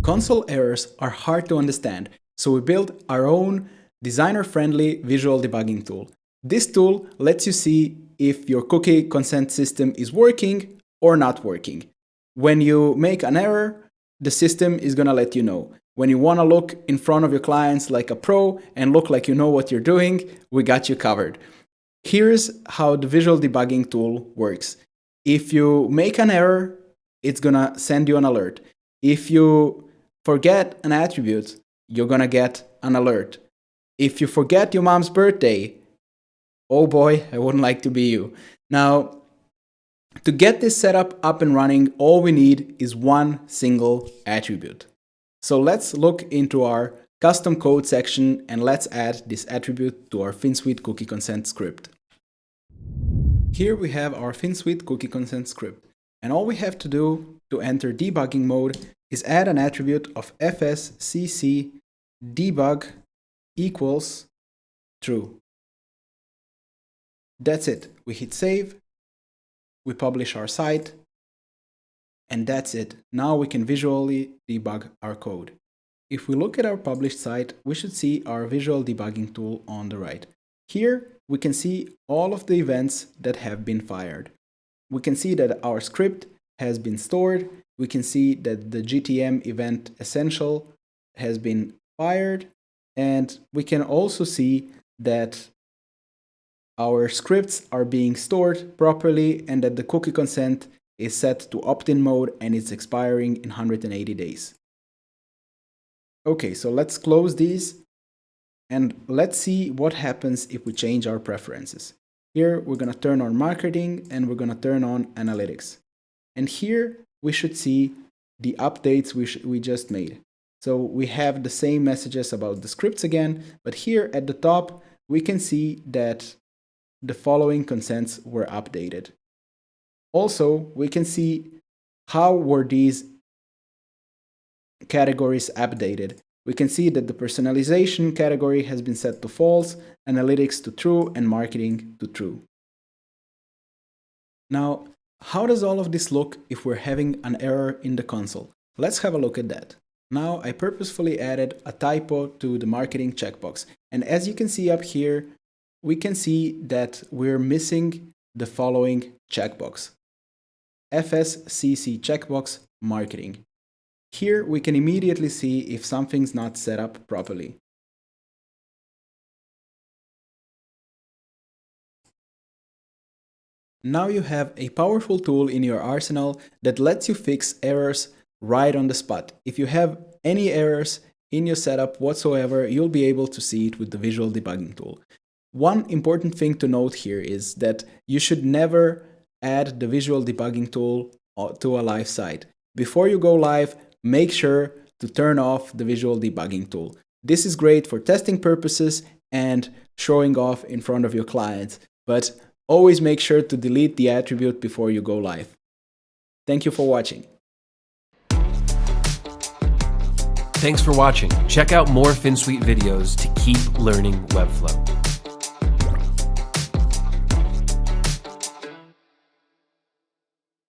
Console errors are hard to understand, so we built our own designer-friendly visual debugging tool. This tool lets you see if your cookie consent system is working or not working. When you make an error, the system is going to let you know. When you want to look in front of your clients like a pro and look like you know what you're doing, we got you covered. Here's how the visual debugging tool works. If you make an error, it's going to send you an alert. If you forget an attribute, you're going to get an alert. If you forget your mom's birthday, oh boy, I wouldn't like to be you. Now, to get this setup up and running, all we need is one single attribute. So let's look into our custom code section and let's add this attribute to our Finsweet cookie consent script. Here we have our Finsweet cookie consent script. And all we have to do to enter debugging mode is add an attribute of fscc debug equals true. That's it. We hit save, we publish our site, and that's it. Now we can visually debug our code. If we look at our published site, we should see our visual debugging tool on the right. Here we can see all of the events that have been fired. We can see that our script has been stored. We can see that the GTM event essential has been fired. And we can also see that our scripts are being stored properly and that the cookie consent is set to opt-in mode and it's expiring in 180 days. Okay, so let's close these and let's see what happens if we change our preferences. Here we're going to turn on marketing and we're going to turn on analytics. And here we should see the updates we just made. So we have the same messages about the scripts again, but here at the top we can see that the following consents were updated. Also, we can see how were these categories updated. We can see that the personalization category has been set to false, analytics to true, and marketing to true. Now, how does all of this look if we're having an error in the console? Let's have a look at that. Now, I purposefully added a typo to the marketing checkbox. And as you can see up here, we can see that we're missing the following checkbox. FSCC checkbox marketing. Here we can immediately see if something's not set up properly. Now you have a powerful tool in your arsenal that lets you fix errors right on the spot. If you have any errors in your setup whatsoever, you'll be able to see it with the visual debugging tool. One important thing to note here is that you should never add the visual debugging tool to a live site. Before you go live, make sure to turn off the visual debugging tool. This is great for testing purposes and showing off in front of your clients, but always make sure to delete the attribute before you go live. Thank you for watching. Thanks for watching. Check out more Finsweet videos to keep learning Webflow.